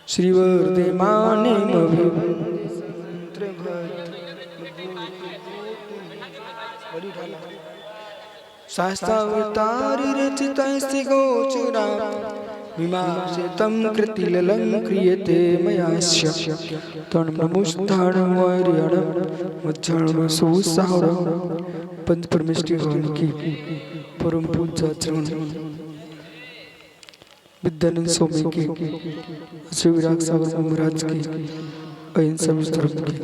श्रीवर्धे माने शास्त्रावतार रचित गोचरा विमासितं कृतिललं क्रियते मयास्य तन्नमुस्थानमर्यणं मज्जनसुसारं पंच परमेष्टि भगवान की परम पूज्य चरण विद्यानंद स्वामी की श्री विराग सागर महाराज की अहिंसा धर्म की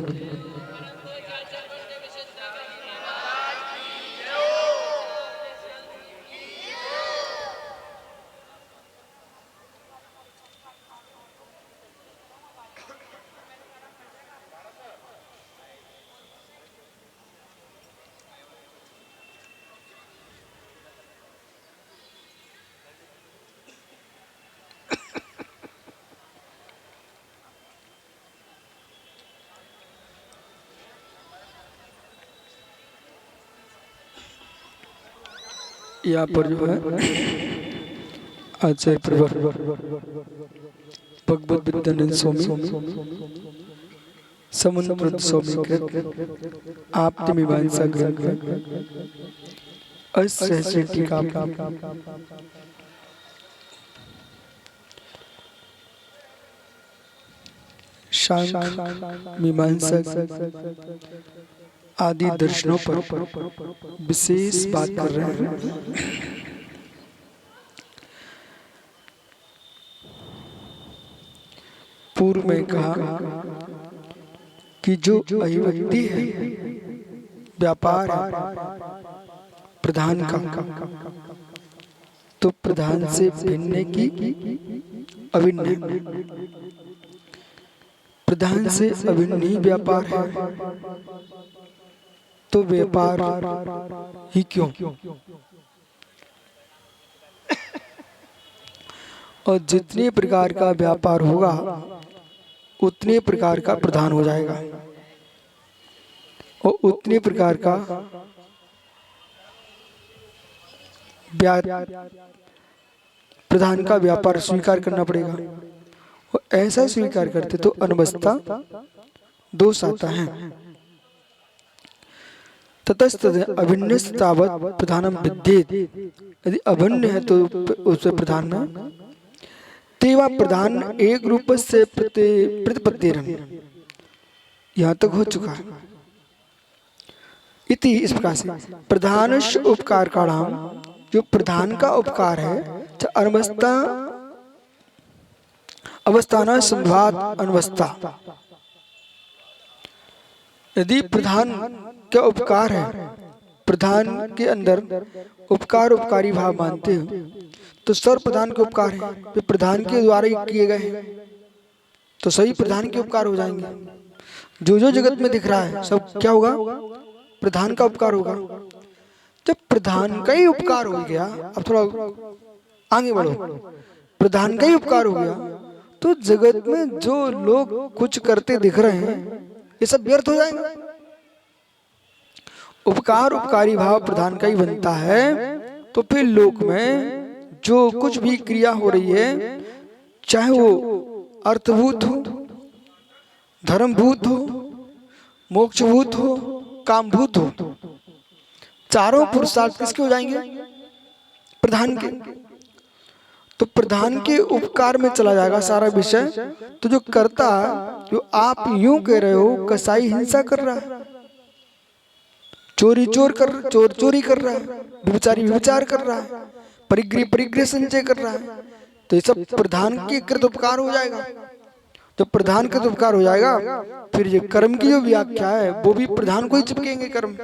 यहाँ पर जो है आचार्य प्रवर भगवत विद्यानंद स्वामी समुद्र स्वामी कृत आप्त मीमांसा ग्रंथ असहस्र टीका शांख मीमांसा आदि दर्शनों पर विशेष बात कर रहे हैं। पूर्व में कहा कि जो अभिव्यक्ति है व्यापार है प्रधान का, तो प्रधान से भिन्न की अभिन्न, प्रधान से अभिन्न ही व्यापार है, तो व्यापार ही क्यों? और जितने प्रकार का व्यापार होगा उतने प्रकार का प्रधान हो जाएगा और उतने प्रकार का प्रधान का व्यापार स्वीकार करना पड़ेगा। और ऐसा स्वीकार करते तो अनवस्था दोष आता है। ततस्तद अभिन्नस्तावत् प्रधानम विद्येत, यदि अभिन्न है तो उससे प्रधान में तेवा प्रधान एक रूप से प्रतिपत्तिरन, यहाँ तक हो चुका है। इति इस प्रकार से प्रधानश उपकार का नाम, जो प्रधान का उपकार है अनवस्था अवस्थाना संभात अनवस्था, यदि प्रधान का उपकार है, प्रधान के अंदर उपकार उपकारी भाव मानते हो तो सर्व प्रधान के उपकार है, जो प्रधान के द्वारा ही किए गए हैं तो सही प्रधान के उपकार हो जाएंगे। जो जो जगत में दिख रहा है सब क्या होगा? प्रधान का उपकार होगा। जब प्रधान का ही उपकार हो गया, अब थोड़ा आगे बढ़ो, प्रधान का ही उपकार हो गया तो जगत में जो लोग कुछ करते दिख रहे हैं ये सब व्यर्थ हो जाएगा। उपकार उपकारी भाव प्रधान का ही बनता है, तो फिर लोक में जो कुछ भी क्रिया हो रही है, चाहे वो अर्थभूत हो, धर्मभूत हो, मोक्षभूत हो, कामभूत हो, चारों पुरुषार्थ किसके हो जाएंगे? प्रधान के। तो प्रधान के उपकार में चला जाएगा सारा विषय। तो जो करता, जो आप यूं कह रहे हो कसाई हिंसा कर रहा है, चोरी चोरी कर रहा है, व्यभिचारी व्यभिचार कर रहा है, परिग्रह संचय कर रहा है, तो ये सब प्रधान के कृत उपकार हो जाएगा। जब प्रधान कृत उपकार हो जाएगा फिर ये कर्म की जो व्याख्या है वो भी प्रधान को ही चिपकेंगे कर्म।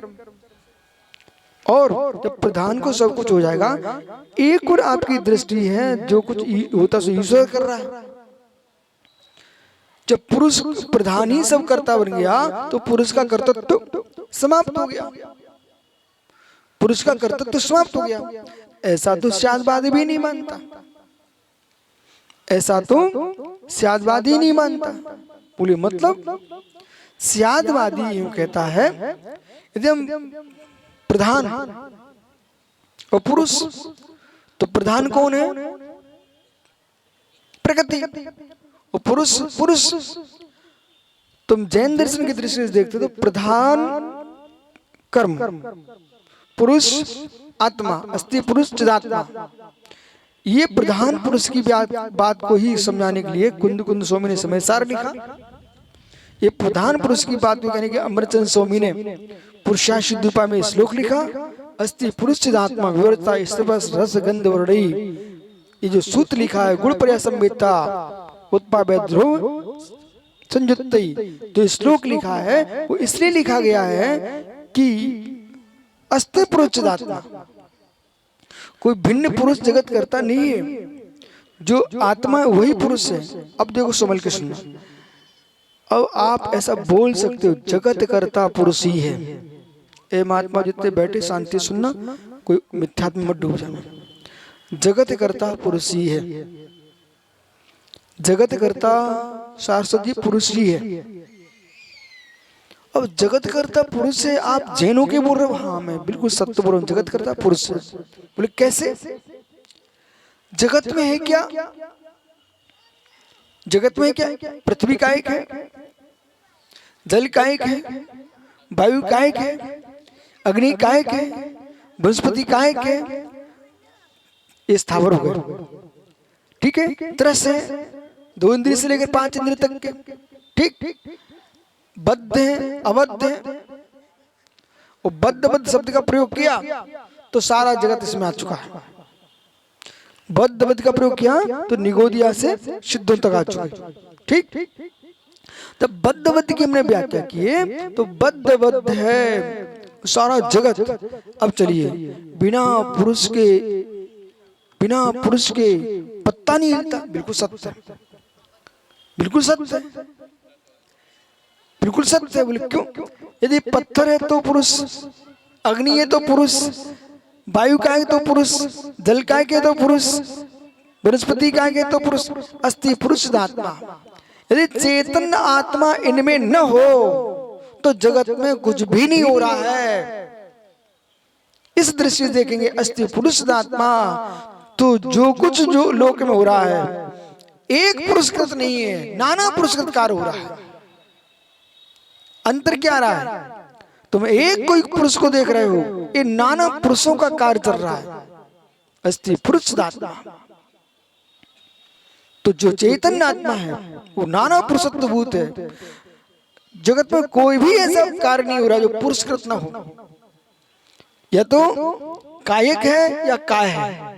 और जब प्रधान को सब कुछ हो जाएगा, एक और आपकी दृष्टि है जो कुछ होता सो ईश्वर कर रहा है। जब पुरुष प्रधान ही सब कर्ता बन गया तो पुरुष का कर्तव्य समाप्त हो गया, पुरुष का कर्तव्य समाप्त हो गया। ऐसा तो शास्त्रवादी भी नहीं मानता, ऐसा तो शास्त्रवादी नहीं मानता। बोले मतलब शास्त्रवादी यूं कहता है यदि हम प्रधान और पुरुष, तो प्रधान कौन है? प्रकृति। और पुरुष पुरुष तुम जैन दर्शन की दृष्टि से देखते हो तो प्रधान कर्म पुरुष आत्मा अस्ति पुरुष चिदात्मा। ये प्रधान पुरुष की बात को ही समझाने के लिए कुंद कुंद स्वामी ने समय सार लिखा। ये प्रधान पुरुष की बात को कहने के अमरचंद स्वामी ने पुरुषाशुद्धूपा में श्लोक लिखा। अस्ति पुरुष चिदात्मा विवर्ता स्तवस रस गंध वर्णई। ये जो सूत्र लिखा है गुण पर्या संवेदता उत्पाद ध्रुव संयुक्तई, जो श्लोक लिखा है वो इसलिए लिखा गया है कि अस्ति पुरुष चिदात्मा, कोई भिन्न पुरुष जगत करता नहीं है, जो आत्मा है वही पुरुष है। अब देखो संभल के सुनना, अब आप ऐसा बोल सकते हो जगत करता पुरुष ही है। ए महात्मा जितने बैठे शांति सुनना, कोई मिथ्यात्व में मत डूब जाना। जगत करता पुरुष ही है, जगत करता शाश्वत जी पुरुष ही है। अब जगत करता पुरुष से आप जैनों के बोल रहे हो? हाँ मैं बिल्कुल सत्य बोल रहा हूँ, जगत करता पुरुष है। बोले कैसे? जगत में है क्या? जगत में क्या? पृथ्वी का एक है, जल का एक है, वायु का एक है, अग्नि का एक है, बृहस्पति का एक है। ये स्थावर हो गए, ठीक है। तरस है, 2 इंद्रिय से लेकर 5 इंद्रिय तक के, ठीक। बद्ध है, अबद्ध है। और बद्ध बद्ध शब्द का प्रयोग किया तो सारा जगत इसमें आ चुका है। बद्ध बद्ध का प्रयोग किया तो निगोदिया से सिद्धों तक आ चुका है, ठीक। तब बद्ध बद्ध की हमने व्याख्या किए तो बद्ध बद्ध है सारा जगत। अब चलिए, बिना पुरुष के पत्ता नहीं हिलता। बिल्कुल सत्य है, बिल्कुल सत्य है, बिल्कुल सत्य है। बोले क्यों? यदि पत्थर है तो पुरुष, अग्नि है तो पुरुष, वायु का है तो पुरुष, जल का है तो पुरुष, बृहस्पति का है तो पुरुष। अस्ति पुरुष आत्मा। यदि चेतन आत्मा इनमें न हो तो जगत में कुछ भी नहीं हो रहा है। इस दृष्टि से देखेंगे अस्ति पुरुष आत्मा, तो जो कुछ जो लोक में हो रहा है एक पुरुषकृत नहीं है, नाना पुरुषकृत कार्य हो रहा है। अंतर क्या रहा है? तुम एक कोई पुरुष को देख रहे हो, ये नाना पुरुषों का कार्य चल रहा है। अस्ति पुरुष आत्मा, तो जो चैतन्य आत्मा है वो नाना पुरुषत्व भूत है। जगत में कोई भी ऐसा कार्य नहीं हो रहा जो पुरुषकृत ना हो। या तो कायक है या काय है,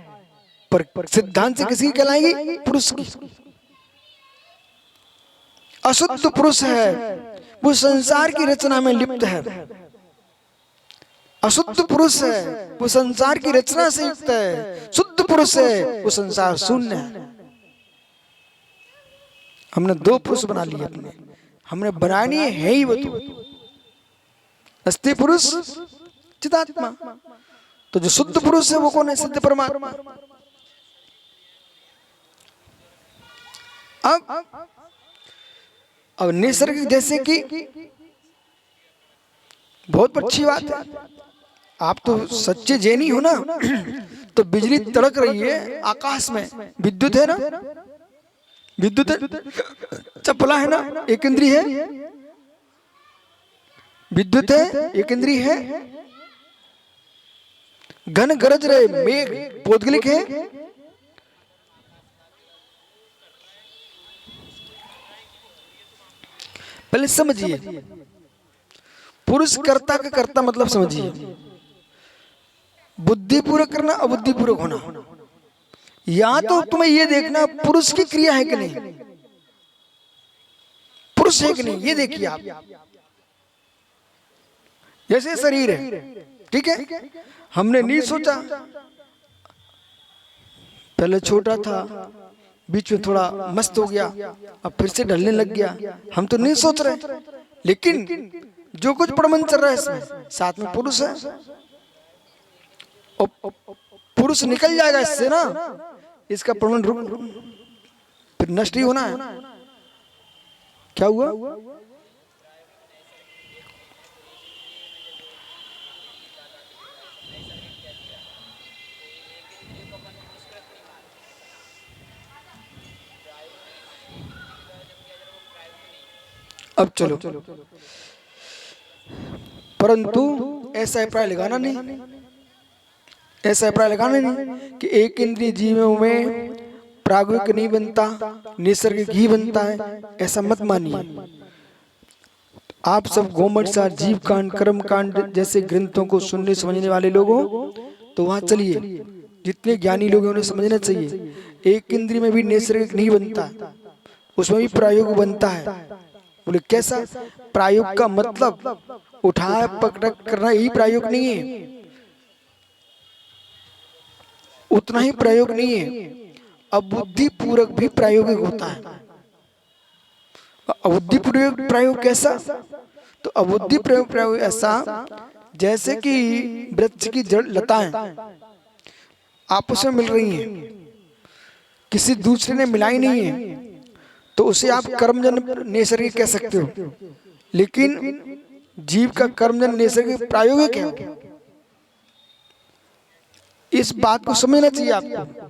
पर सिद्धांत से किसी की कहलाएगी? पुरुष की। अशुद्ध पुरुष है, वो संसार की रचना में लिप्त है। अशुद्ध पुरुष है, वो संसार की रचना से युक्त है। शुद्ध पुरुष है, वो संसार शून्य है। हमने 2 पुरुष बना लिए अपने, हमने बनानी है ही वो तो अस्ति पुरुष चिदात्मा। तो जो शुद्ध पुरुष है वो कौन है? सिद्ध परमात्मा। अब निसर्ग जैसे कि बहुत अच्छी बात है, आप तो सच्चे जैनी हो ना। तो बिजली तड़क रही है आकाश में, विद्युत है ना, विद्युत है, चपला है ना, एक इंद्रिय है। विद्युत है, एक इंद्रिय है। घन गरज रहे मेघ, पौद्गलिक है। पहले समझिए, पुरुष कर्ता का कर्ता मतलब समझिए। बुद्धिपूर्वक करना, अबुद्धिपूर्वक होना। या तो तुम्हें ये देखना पुरुष की क्रिया है कि नहीं, पुरुष है कि नहीं, ये देखिए आप। जैसे शरीर है, ठीक है, हमने नहीं सोचा, पहले छोटा था, बीच में थोड़ा मस्त हो गया, अब फिर से ढलने लग गया। हम तो नहीं सोच रहे, लेकिन जो कुछ प्रबंध चल रहा है इसमें साथ में पुरुष है। और पुरुष निकल जाएगा इससे ना, इसका प्रबंध रुक फिर नष्ट ही होना है। क्या हुआ? अब चलो, परंतु ऐसा अभिप्राय लगाना नहीं, ऐसा अभिप्राय लगाना नहीं कि एक इंद्रिय जीवों में प्रायोगिक नहीं बनता, नैसर्गिक ही बनता है, ऐसा मत मानिए। आप सब गोमटसार, जीव कांड, कर्म कांड जैसे ग्रंथों को सुनने समझने वाले लोग हो तो वहां चलिए। जितने ज्ञानी लोग हैं उन्हें समझना चाहिए एक इंद्रिय में भी नैसर्गिक नहीं बनता, उसमें भी प्रायोग बनता है। बोले कैसा? प्रायोग का मतलब उठा पकड़ करना यही प्रायोग नहीं है, उतना ही प्रयोग नहीं है, अबुद्धि पूर्वक भी प्रायोगिक होता है। अबुद्धि पूर्वक प्रयोग कैसा? तो अबुद्धि प्रयोग ऐसा जैसे कि वृक्ष की जड़ लताएं आपस में मिल रही हैं, किसी दूसरे ने मिलाई नहीं है, तो उसे आप कर्मजन नैसर्गिक कह सकते हो, लेकिन जीव का कर्मजन नैसर्गिक प्रायोगिक है। इस बात को समझना चाहिए आपको,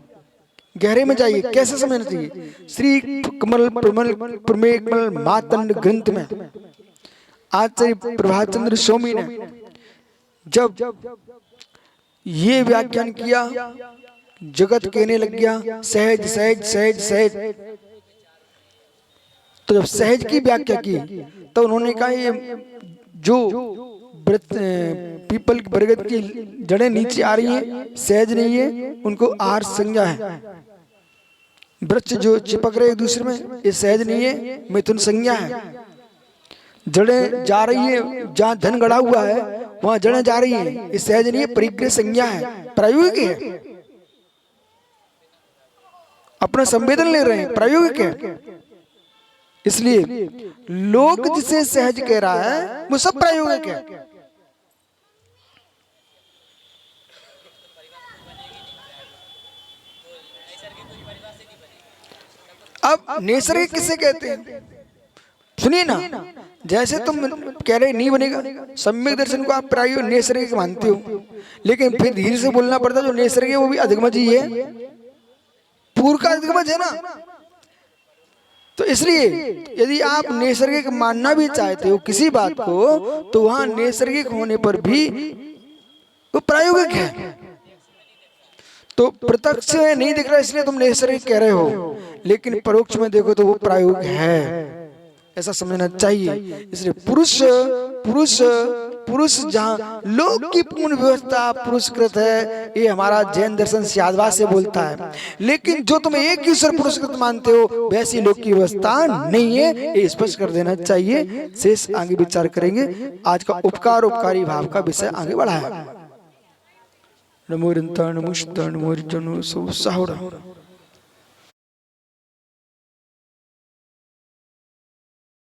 गहरे में जाइए। कैसे समझना चाहिए? श्री कमल प्रमेय मातंड ग्रंथ में आचार्य प्रभात चंद्र स्वामी ने जब ये व्याख्यान किया, जगत कहने लग गया सहज सहज सहज सहज, तो जब सहज की व्याख्या की तो उन्होंने कहा ये जो पीपल की बरगद की जड़ें नीचे आ रही हैं सहज नहीं है, उनको आहार संज्ञा है। वृक्ष जो चिपक रहे एक दूसरे में ये सहज नहीं है, मिथुन संज्ञा है। जड़ें जा रही है, जहाँ धन गड़ा हुआ है वहां जड़ें जा रही हैं, ये सहज नहीं है, परिग्रह संज्ञा है, प्रायोगिक है। अपना संवेदन ले रहे हैं, प्रायोगिक है। इसलिए लोग जिसे सहज कह रहा है वो सब प्रायोगिक है। अब नैसर्गिक किसे कहते हैं? सुनिए ना, जैसे तुम कह रहे नहीं बनेगा, सम्यक दर्शन को आप प्रायोगिक नैसर्गिक मानते हो, लेकिन फिर धीरे से बोलना पड़ता है जो नैसर्गिक है वो भी अधिगमज ही है, पूर्व का अधिगमज है ना। तो इसलिए यदि आप नैसर्गिक मानना भी चाहते हो किसी बात को, तो वहां नैसर्गिक होने पर भी वो प्रायोगिक है। तो प्रत्यक्ष में नहीं दिख रहा इसलिए तुम नैसर्गिक कह रहे हो, लेकिन परोक्ष में देखो तो वो प्रायोगिक है, ऐसा समझना चाहिए। इसलिए पुरुष पुरुष पुरुष जहाँ लोक की पूर्ण व्यवस्था पुरुषकृत है, ये हमारा जैन दर्शन शादवाद से बोलता है, लेकिन जो तुम एक ईश्वर पुरुषकृत मानते हो वैसी लोक की व्यवस्था नहीं है, ये स्पष्ट कर देना चाहिए। शेष आगे विचार करेंगे। आज का उपकार उपकारी भाव का विषय आगे बढ़ा है। नमो रंता नमो शुद्धा नमो जनो सो साहुरा।